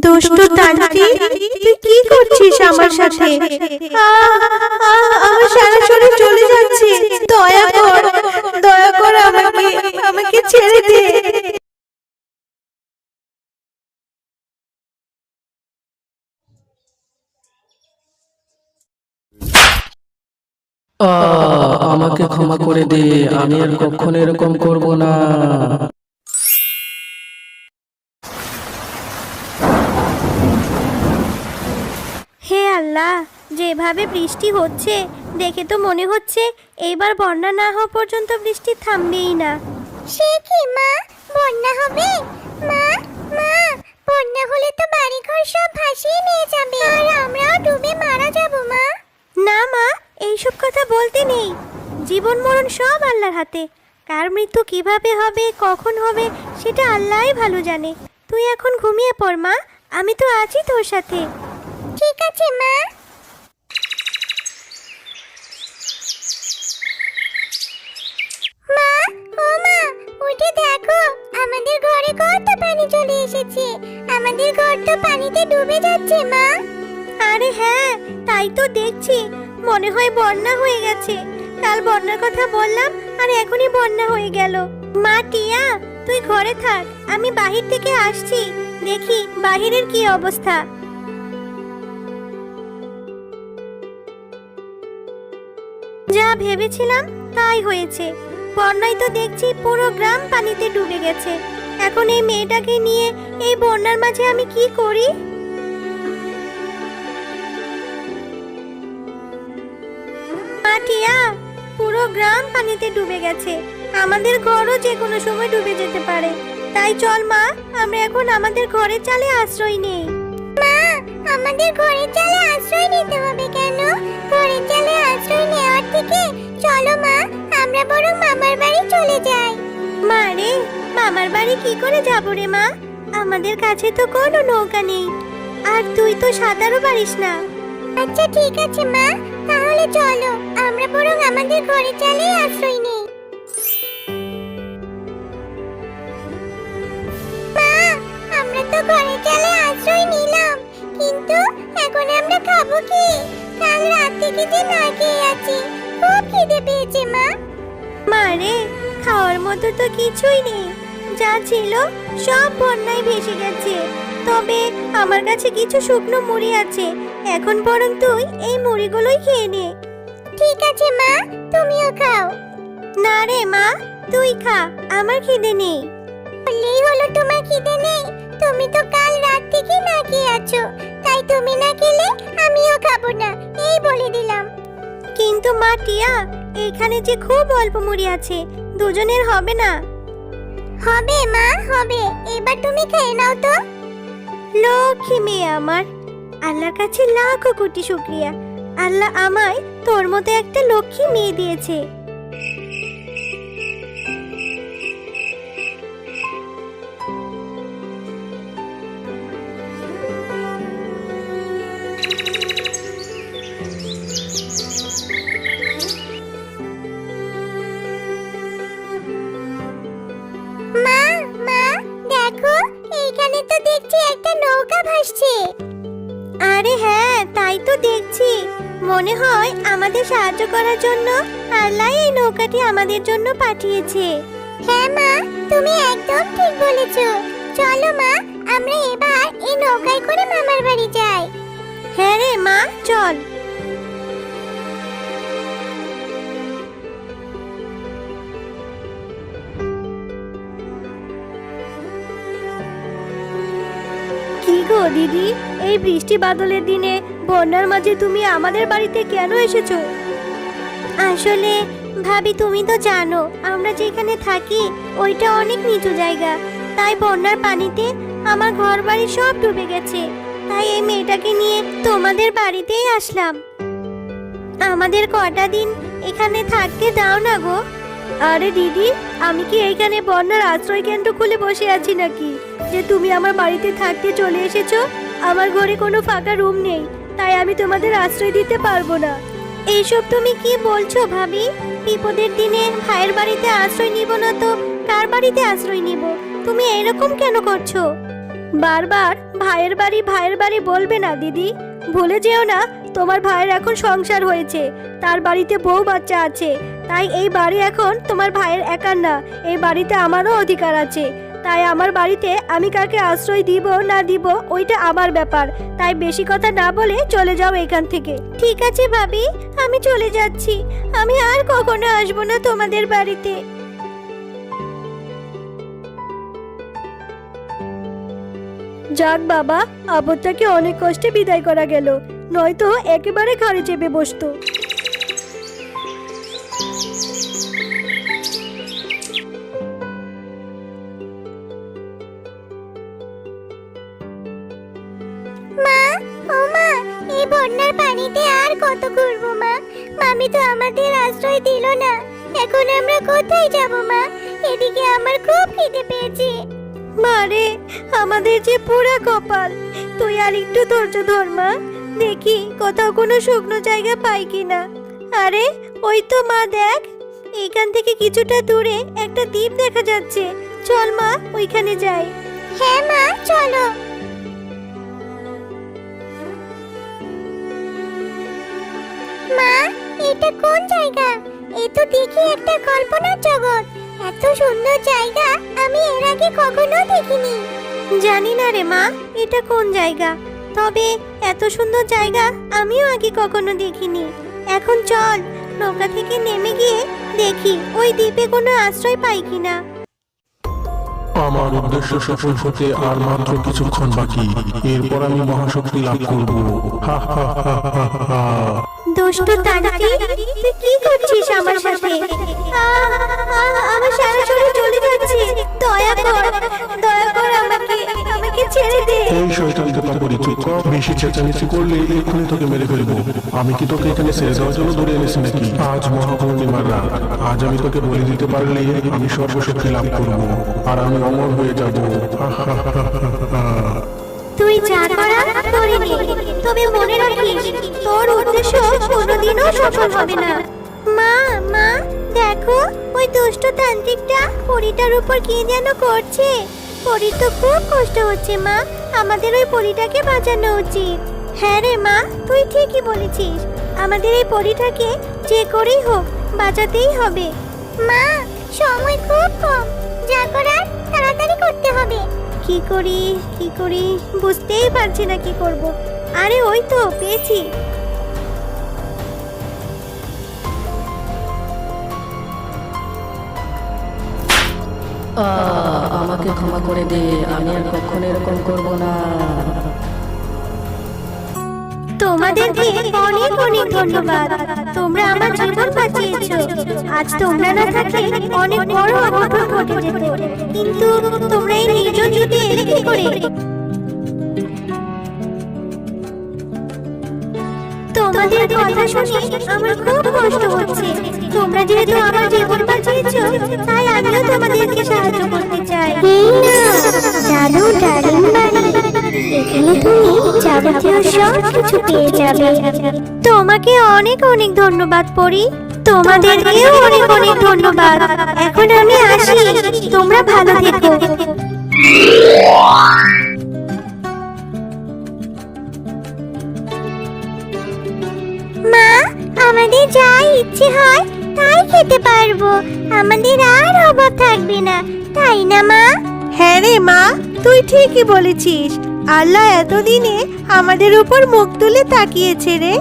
দুষ্টু তান্ত্রিক, তুই কি করছিস আমার সাথে? আমার সারা শরীর চলে যাচ্ছে। দয়া কর, দয়া কর, আমাকে আমাকে ছেড়ে দে। আমাকে ক্ষমা করে দে, আমি আর কখনো এরকম করব না। হে আল্লাহ, যেভাবে বৃষ্টি হচ্ছে দেখে তো মনে হচ্ছে এইবার বন্যা না হওয়া পর্যন্ত বৃষ্টি থামবেই না। সে কি মা, বন্যা হবে? মা মা, বন্যা হলে তো বাড়িঘর সব ভাসিয়ে নিয়ে যাবে আর আমরাও ডুবে মারা যাব মা। না মা, এইসব কথা বলতে নেই। জীবন মরণ সব আল্লাহর হাতে। কার মৃত্যু কিভাবে হবে, কখন হবে, সেটা আল্লাহই ভালো জানে। তুই এখন ঘুমিয়ে পড় মা, আমি তো আছি তোর সাথে। ঠিক আছে মা। মা, ও মা, উঠে দেখো, আমাদের ঘরে কত পানি চলে এসেছে। আমাদের ঘর তো পানিতে ডুবে যাচ্ছে মা। আরে হ্যাঁ, তাই তো দেখছি। মনে হয় বন্যা হয়ে গেছে। কাল বন্যার কথা বললাম আর এখনই বন্যা হয়ে গেল। মা টিয়া, তুই ঘরে থাক, আমি বাহির থেকে আসছি, দেখি বাহিরের কি অবস্থা। যা ভেবেছিলাম তাই হয়েছে। বন্যায় তো দেখছি পুরো গ্রাম পানিতে ডুবে গেছে। এখন এই মেয়েটাকে নিয়ে এই বন্যার মাঝে আমি কি করি? মাটিয়া, পুরো গ্রাম পানিতে ডুবে গেছে। আমাদের ঘরও যে কোনো সময় ডুবে যেতে পারে। তাই চল মা, আমরা এখন আমাদের ঘরের চালে আশ্রয় নেই। মা, আমাদের ঘরের চালে আশ্রয় নিতে হবে কেন? ঘরের চালে আশ্রয় নেওয়ার থেকে চলো মা, আমরা বরং মামার বাড়ি চলে যাই। মা রে, মামার বাড়ি কি করে যাব রে মা? আমাদের কাছে তো কোনো নৌকা নেই, আর তুই তো সাঁতারও পারিস না। আচ্ছা ঠিক আছে মা, তাহলে চলো আমরা বরং আমাদের ঘরের চালেই আশ্রয় নেই। মা, আমরা তো ঘরের চালে আশ্রয় নিলাম, কিন্তু এখন আমরা খাবো কি? কাল রাত থেকে যে না খেয়ে আছি, খুব খিদে পেয়েছে মা। মা রে, খাওয়ার মতো তো কিছুই নেই। যা ছিল সব বন্যায় ভেসে গেছে। তবে আমার কাছে কিছু শুকনো মুড়ি আছে, এখন বরং তুই এই মুড়িগুলোই খেয়ে নে। ঠিক আছে মা, তুমিও খাও। না রে মা, তুই খা, আমার খিদে নেই। বললেই হলো তোমার খিদে নেই? তুমি তো কাল রাত থেকে না খেয়ে আছো, তাই তুমি না খেলে আমিও খাবো না, এই বলে দিলাম। কিন্তু মা টিয়া, এখানে যে খুব অল্প মুড়ি আছে, দুজনের হবে না। হবে মা, হবে। এবার তুমি খেয়ে নাও তো। লক্ষ্মী মেয়ে আমার, আল্লাহর কাছে লাখো কোটি শুকরিয়া। আল্লাহ আমায় তোর মতো একটা লক্ষ্মী মেয়ে দিয়েছে। মা মা, দেখো, এইখানে তো দেখছি একটা নৌকা ভাসছে। আরে হ্যাঁ, তাই তো দেখছি। মনে হয় আমাদের সাহায্য করার জন্য আল্লাহ এই নৌকাটি আমাদের জন্য পাঠিয়েছে। হ্যাঁ মা, তুমি একদম ঠিক বলেছো। চলো মা, আমরা এবার এই নৌকায় করে মামার বাড়ি যাই। হ্যাঁ রে মা, চল। কি গো দিদি, এই বৃষ্টি বাদলের দিনে বন্যার মাঝে তুমি আমাদের বাড়িতে কেন এসেছো? আসলে ভাবি, তুমি তো জানো আমরা যেখানে থাকি ওইটা অনেক নিচু জায়গা। তাই বন্যার পানিতে আমার ঘর বাড়ি সব ডুবে গেছে। তাই এই মেয়েটাকে নিয়ে তোমাদের বাড়িতেই আসলাম। আমাদের কটা দিন এখানে থাকতে দাও না গো। আরে দিদি, আমি কি এইখানে বন্যার আশ্রয় কেন্দ্র খুলে বসে আছি নাকি যে তুমি আমার বাড়িতে থাকতে চলে এসেছো? আমার ঘরে কোনো ফাঁকা রুম নেই, তাই আমি তোমাদের আশ্রয় দিতে পারবো না। এইসব তুমি কি বলছো ভাবি? বিপদের দিনে ভাইয়ের বাড়িতে আশ্রয় নিব না তো কার বাড়িতে আশ্রয় নিব? তুমি এরকম কেন করছো? বারবার ভাইয়ের বাড়ি বলবে না দিদি। ভুলে যেও না তোমার ভাইয়ের এখন সংসার হয়েছে, তার বাড়িতে বউ বাচ্চা আছে। তাই এই বাড়ি এখন তোমার ভাইয়ের একার না, এই বাড়িতে আমারও অধিকার আছে। তাই আমার বাড়িতে আমি কাকে আশ্রয় দিব না দিব ওইটা আমার ব্যাপার। তাই বেশি কথা না বলে চলে যাও এখান থেকে। ঠিক আছে ভাবি, আমি চলে যাচ্ছি। আমি আর কখনো আসবো না তোমাদের বাড়িতে। যাক বাবা, আপদটাকে অনেক কষ্টে বিদায় করা গেল, নয়তো একেবারে ঘাড়ে চেপে বসতো। মা, ও মা, এই বন্যার পানিতে আর কত ঘুরবো মা? মামি তো আমাদের আশ্রয় দিল না। এখন আমরা কোথায় যাব মা? এদিকে আমার খুব খিদে পেয়েছে। মারে, আমাদের যে পুরা কপাল। তুই আর একটু ধৈর্য ধর মা, দেখি কোথাও কোনো শুকনো জায়গা পাই কিনা। আরে ওই তো মা, দেখ এখান থেকে কিছুটা দূরে একটা দ্বীপ দেখা যাচ্ছে। চল মা, ওইখানে যাই। হ্যাঁ মা, চলো। মা, এটা কোন জায়গা? এ তো দেখি একটা কল্পনার জগৎ। এত সুন্দর জায়গা আমি এর আগে কখনো দেখিনি। জানি না রে মা, এটা কোন জায়গা, তবে এত সুন্দর জায়গা আমিও আগে কখনো দেখিনি। এখন চল নৌকা থেকে নেমে গিয়ে দেখি ওই দ্বীপে কোনো আশ্রয় পাই কিনা। আমার উদ্দেশ্য সফল হতে আর মাত্র কিছুক্ষণ বাকি, এরপর আমি মহাশক্তি লাভ করব। হা হা হা হা হা। দুষ্ট তান্ত্রিক, তুই কি করছিস আমার সাথে? আমার সারা শরীর চলে যাচ্ছে। দয়া কর আমাকে ছেড়ে দে। এই শয়তানকে তো পরিচয় কর। বেশি চেঁচামেচি করলে এক্ষুনি তোকে মেরে ফেলবো। আমি কি তোকে এখানে ছেড়ে দেওয়ার জন্য ধরে এনেছি নাকি? আজ মহাপূর্ণিমার রাত, আজ আমি তোকে বলে দিতে পারলে আমি সর্বশক্তি লাভ করব আর আমি অমর হয়ে যাব। হা হা হা হা হা। তুই যা করার করে নে, তবে মনে রাখিস তোর উদ্দেশ্য কোনোদিনও সফল হবে না। মা, দেখো ওই দুষ্ট তান্ত্রিকটা পরীটার উপর কি যেন করছে। পরীর তো খুব কষ্ট হচ্ছে মা, আমাদের ওই পরীটাকে বাঁচানো উচিত। হ্যাঁ রে মা, তুই ঠিকই বলেছিস, আমাদের এই পরীটাকে যে করেই হোক বাঁচাতেই হবে। মা, সময় খুব কম, যা করার তাড়াতাড়ি করতে হবে। কি করি বুঝতেই পারছি না কি করব। আরে ওই তো পেয়েছি। আমাকে ক্ষমা করে দে, আমি আর কখনো এরকম করব না। তোমাদেরকে অনেক অনেক ধন্যবাদ, তোমরা আমার জীবন বাঁচিয়েছো। আজ তোমরা না থাকলে অনেক বড় অঘটন ঘটে যেত, কিন্তু তোমরা এই নির্জন যুদ্ধে এলে কি করে? তোমাদের কথা শুনে আমার খুব কষ্ট হচ্ছে। তোমরা যেহেতু আমার জীবন বাঁচিয়েছো, তাই আমিও তোমাদেরকে সাহায্য করতে চাই। এই না, জাদু ডালিম বাড়ি। এখানে তুমি যাবতীয় সব কিছু পেয়ে যাবে। তোমাকে অনেক অনেক ধন্যবাদ পরি। তোমাদেরকেও অনেক অনেক ধন্যবাদ। এখন আমি আসি, তোমরা ভালো থেকো। মা, আমাদের যা ইচ্ছে হয় তাই খেতে পারবো। আমাদের আর অভাব থাকবে না, তাই না মা? হ্যাঁ রে মা, তুই ঠিকই বলেছিস। আল্লাহ এতদিনে আমাদের উপর মুখ তুলে তাকিয়েছে রে।